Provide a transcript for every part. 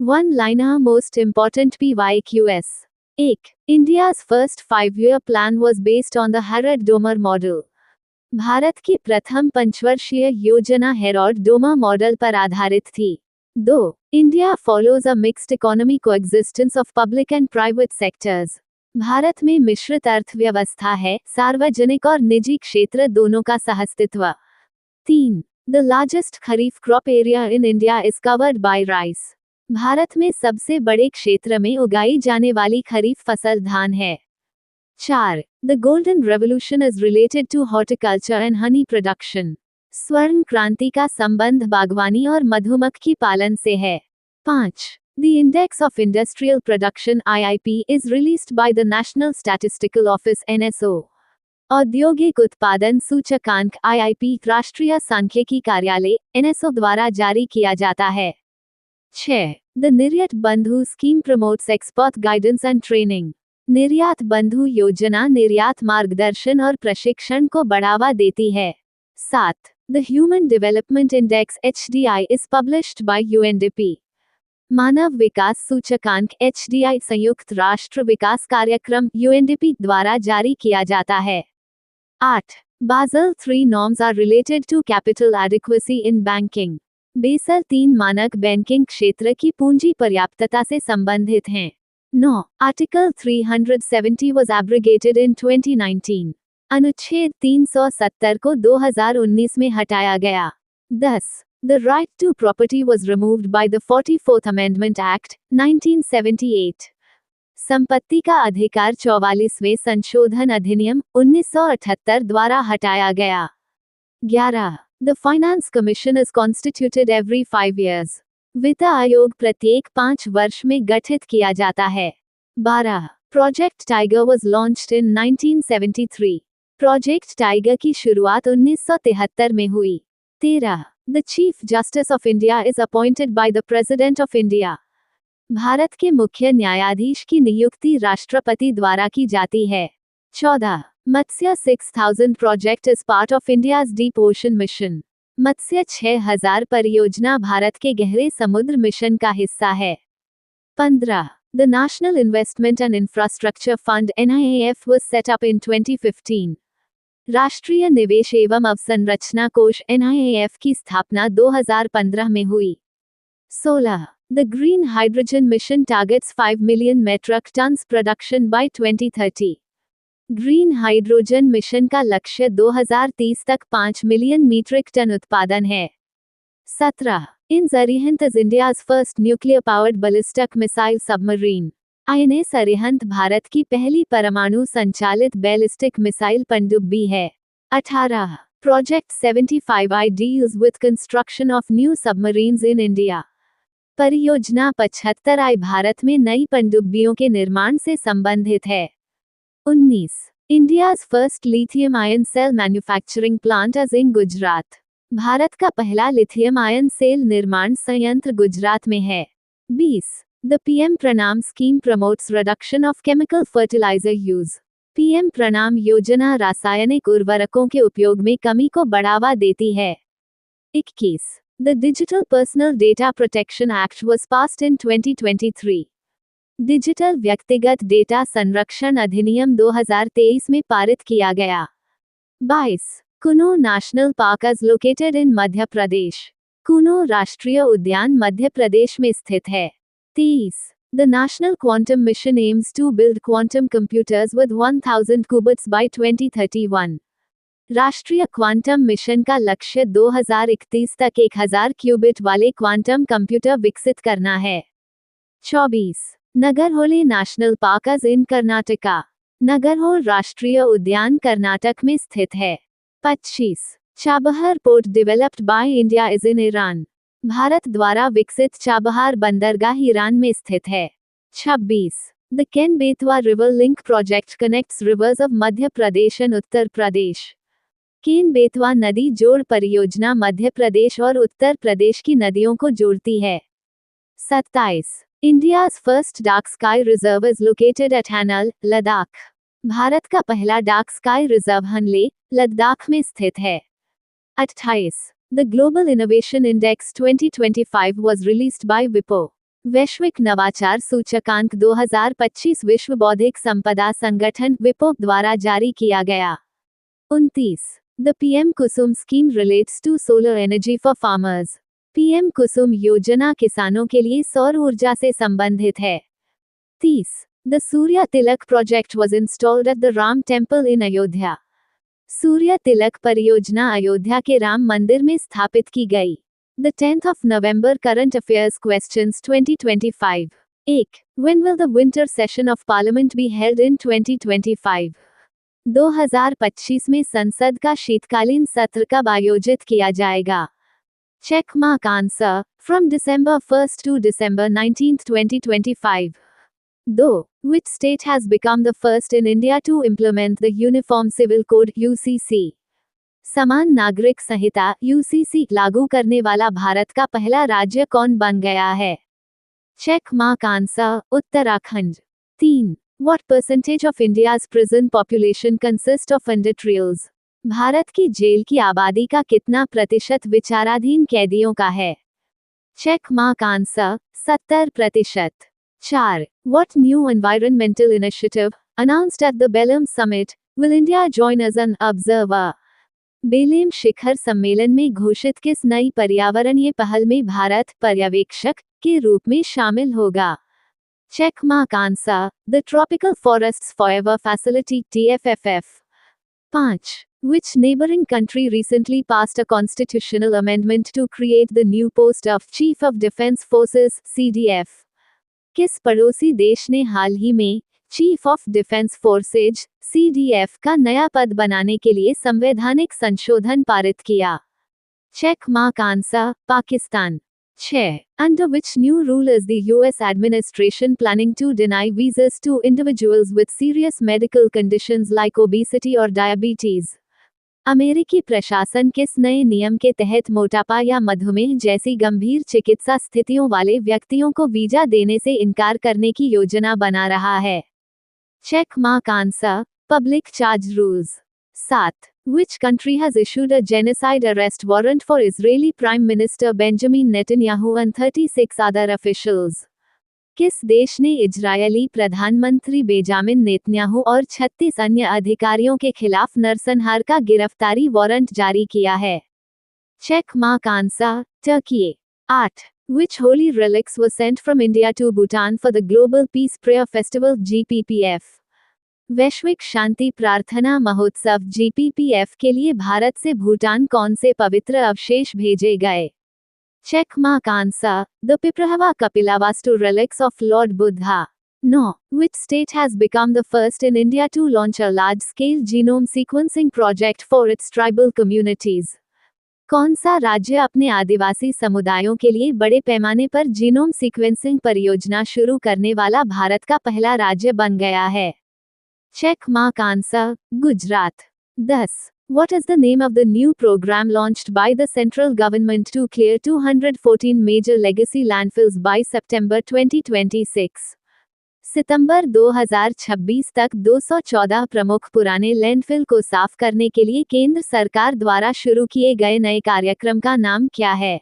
One liner most important PYQs. 1. India's first 5-year plan was based on the Harrod-Domer model. Bharat की प्रथम पंचवर्षीय योजना Herod-Domar model पर आधारित थी। 2. India follows a mixed economy coexistence of public and private sectors. Bharat में मिश्रित अर्थव्यवस्था है, सार्वजनिक और निजी क्षेत्र दोनों का सहअस्तित्व। 3. The largest kharif crop area in India is covered by rice. Bharat में सबसे बड़े क्षेत्र में उगाई जाने वाली खरीफ फसल धान है। 4. The Golden Revolution is related to horticulture and honey production. स्वर्ण क्रांति का संबंध बागवानी और मधुमक्खी पालन से है। 5. The Index of Industrial Production (IIP) is released by the National Statistical Office (NSO). औद्योगिक उत्पादन सूचकांक (IIP) राष्ट्रीय सांख्यिकी कार्यालय (NSO) द्वारा जारी किया जाता है। 6. The निर्यात बंधु scheme promotes export guidance and training. निर्यात बंधु योजना निर्यात मार्गदर्शन और प्रशिक्षण को बढ़ावा देती है। 7. The Human Development Index (HDI) is published by UNDP. मानव विकास सूचकांक HDI संयुक्त राष्ट्र विकास कार्यक्रम UNDP द्वारा जारी किया जाता है। 8. Basel III norms are related to capital adequacy in banking. Basel 3 मानक बैंकिंग क्षेत्र की पूंजी पर्याप्तता से संबंधित हैं। 9. Article 370 was abrogated in 2019. अनुच्छेद 370 को 2019 में हटाया गया। 10. The right to property was removed by the 44th Amendment Act, 1978. संपत्ति का अधिकार 44वें संशोधन अधिनियम 1978 द्वारा हटाया गया। 11. The Finance Commission is constituted every 5 years. वित्त आयोग प्रत्येक 5 वर्ष में गठित किया जाता है। 12. Project Tiger was launched in 1973. Project tiger की शुरुआत 1973 में हुई। 13. The Chief Justice of India is appointed by the President of India. Bharat के मुख्य न्यायाधीश की नियुक्ति राष्ट्रपति द्वारा की जाती है। 14. Matsya 6000 project is part of India's deep ocean mission. Matsya 6000 परियोजना भारत के गहरे समुद्र मिशन का हिस्सा है। 15. The National Investment and Infrastructure Fund (NIAF) was set up in 2015. राष्ट्रीय निवेश एवं अवसंरचना कोष NIAF की स्थापना 2015 में हुई। 16. The Green Hydrogen Mission targets 5 million metric tons production by 2030. Green hydrogen mission का लक्ष्य 2030 तक 5 मिलियन मीट्रिक टन उत्पादन है। 17. INS Arihant is India's first nuclear-powered ballistic missile submarine. INS Arihant Bharat की पहली परमाणु संचालित बैलिस्टिक मिसाइल पनडुब्बी है। 18. Project 75I deals with construction of new submarines in India. परियोजना 75I भारत में नई पनडुब्बियों के निर्माण से संबंधित है। 19. India's first lithium-ion cell manufacturing plant is in Gujarat. Bharat का पहला लिथियम आयन सेल निर्माण संयंत्र गुजरात में है। 20. The PM Pranam scheme promotes reduction of chemical fertilizer use. PM प्रणाम योजना रासायनिक उर्वरकों के उपयोग में कमी को बढ़ावा देती है। 21. The Digital Personal Data Protection Act was passed in 2023. Digital व्यक्तिगत डेटा संरक्षण अधिनियम 2023 में पारित किया गया। 22. Kuno national park is located in Madhya Pradesh. Kuno राष्ट्रीय उद्यान मध्य प्रदेश में स्थित है। 23. The National Quantum Mission aims to build quantum computers with 1000 qubits by 2031. राष्ट्रीय क्वांटम मिशन का लक्ष्य 2031 तक 1000 क्यूबिट वाले क्वांटम कंप्यूटर विकसित करना है। 24. Nagarhole national park is in Karnataka. Nagarhole राष्ट्रीय उद्यान कर्नाटक में स्थित है। 25. Chabahar port developed by India is in Iran. Bharat द्वारा विकसित चाबहार बंदरगाह ईरान में स्थित है। 26. The Ken Betwa river link project connects rivers of Madhya Pradesh and Uttar Pradesh. Ken Betwa नदी जोड़ परियोजना मध्य प्रदेश और उत्तर प्रदेश की नदियों को जोड़ती है। 27. India's first dark sky reserve is located at हैनल, Ladakh. Bharat का पहला dark sky reserve Hanle, Ladakh में स्थित है। 28. The Global Innovation Index 2025 was released by WIPO. वैश्विक नवाचार सूचकांक 2025 विश्व बौद्धिक संपदा संगठन विपो द्वारा जारी किया गया। 29. The PM Kusum scheme relates to solar energy for farmers. PM Kusum योजना किसानों के लिए सौर ऊर्जा से संबंधित है। 30. The Surya Tilak project was installed at the Ram temple in Ayodhya. Surya Tilak परियोजना अयोध्या के राम मंदिर में स्थापित की गई। The 10th of November Current Affairs Questions 2025. 1. When will the winter session of Parliament be held in 2025? 2025 में संसद का शीतकालीन सत्र कब आयोजित किया जाएगा? Check mark answer. From December 1st to December 19th, 2025. 2. Which state has become the first in India to implement the Uniform Civil Code (UCC)? समान नागरिक संहिता यूसीसी लागू करने वाला भारत का पहला राज्य कौन बन गया है? Check mark answer Uttarakhand. 3. What percentage of India's prison population consist of individuals? Bharat की जेल की आबादी का कितना प्रतिशत विचाराधीन कैदियों का है? Check mark answer 70%। 4. What new environmental initiative announced at the Belém summit will India join as an observer? Belem शिखर सम्मेलन में घोषित किस नई पर्यावरणीय पहल में भारत पर्यवेक्षक के रूप में शामिल होगा? Check mark answer the tropical forests forever facility TFFF। 5. Which neighboring country recently passed a constitutional amendment to create the new post of Chief of Defence Forces CDF? किस पड़ोसी देश ने हाल ही में chief of defence forces CDF का नया पद बनाने के लिए संवैधानिक संशोधन पारित किया? Check mark answer Pakistan. 6. Under which new rule is the US administration planning to deny visas to individuals with serious medical conditions like obesity or diabetes? अमेरिकी प्रशासन किस नए नियम के तहत मोटापा या मधुमेह जैसी गंभीर चिकित्सा स्थितियों वाले व्यक्तियों को वीजा देने से इनकार करने की योजना बना रहा है? Check mark answer public charge rules. 7. Which country has issued a genocide arrest warrant for Israeli Prime Minister Benjamin Netanyahu and 36 other officials? किस देश ने इजरायली प्रधानमंत्री बेंजामिन नेतन्याहू और 36 अन्य अधिकारियों के खिलाफ नरसंहार का गिरफ्तारी वारंट जारी किया है? Check mark answer Turkey. 8. Which holy relics were sent from India to Bhutan for the Global Peace Prayer Festival GPPF? वैश्विक शांति प्रार्थना महोत्सव GPPF के लिए भारत से भूटान कौन से पवित्र अवशेष भेजे गए? Check mark answer the Piprahwa Kapilavastu relics of Lord Buddha। 9. Which state has become the first in India to launch a large-scale genome sequencing project for its tribal communities? कौन सा राज्य अपने आदिवासी समुदायों के लिए बड़े पैमाने पर जीनोम सीक्वेंसिंग परियोजना शुरू करने वाला भारत का पहला राज्य बन गया है? Check mark answer Gujarat. 10. What is the name of the new program launched by the central government to clear 214 major legacy landfills by September 2026? सितंबर 2026 तक 214 प्रमुख पुराने लैंडफिल को साफ करने के लिए केंद्र सरकार द्वारा शुरू किए गए नए कार्यक्रम का नाम क्या है?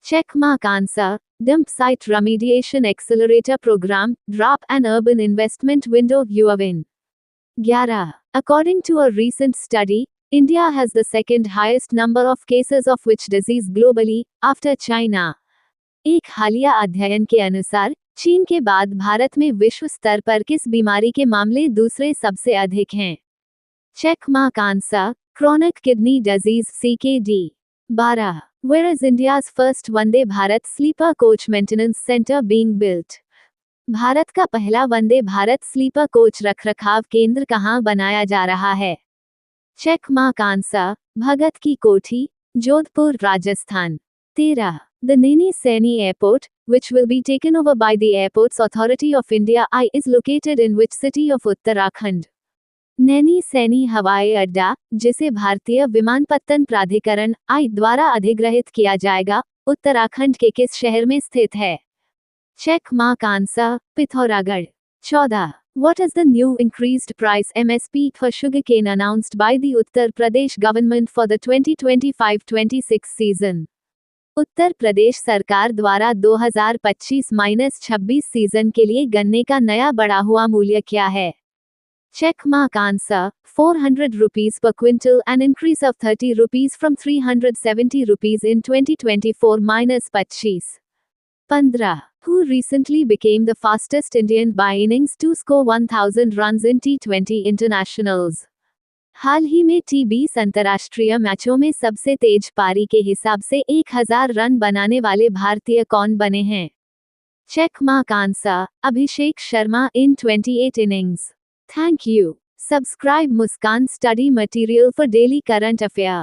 Check mark answer dump site remediation accelerator programme drop and urban investment window UAVIN। 11. According to a recent study, India has the second highest number of cases of which disease globally, after China. एक हालिया अध्ययन के अनुसार चीन के बाद भारत में विश्व स्तर पर किस बीमारी के मामले दूसरे सबसे अधिक हैं? Check mark answer chronic kidney disease CKD। 12. Where is India's first Vande Bharat sleeper coach maintenance center being built? Bharat का पहला वंदे भारत स्लीपर कोच रखरखाव केंद्र कहाँ बनाया जा रहा है? चेक मार्क आंसर भगत की कोठी Jodhpur Rajasthan. 13. The Naini Saini Airport, which will be taken over by the Airports Authority of India (I), is located in which city of Uttarakhand? Naini Saini हवाई अड्डा, जिसे भारतीय विमानपत्तन प्राधिकरण (I) द्वारा अधिग्रहित किया जाएगा, उत्तराखंड के किस शहर में स्थित है? Check mark answer Pithoragarh. 14. What is the new increased price MSP for sugarcane announced by the Uttar Pradesh government for the 2025-26 season? Uttar Pradesh सरकार द्वारा 2025-26 सीजन के लिए गन्ने का नया बढ़ा हुआ मूल्य क्या है? Check mark answer. 400 rupees per quintal, an increase of 30 rupees from 370 rupees in 2024-25. 15. Who recently became the fastest Indian by innings to score 1000 runs in T20 internationals? हाल ही में T20 अंतर्राष्ट्रीय मैचों में सबसे तेज पारी के हिसाब से 1000 रन बनाने वाले भारतीय कौन बने हैं? Check mark answer. Abhishek Sharma in 28 innings. Thank you. Subscribe Muskan Study Material for daily current affair.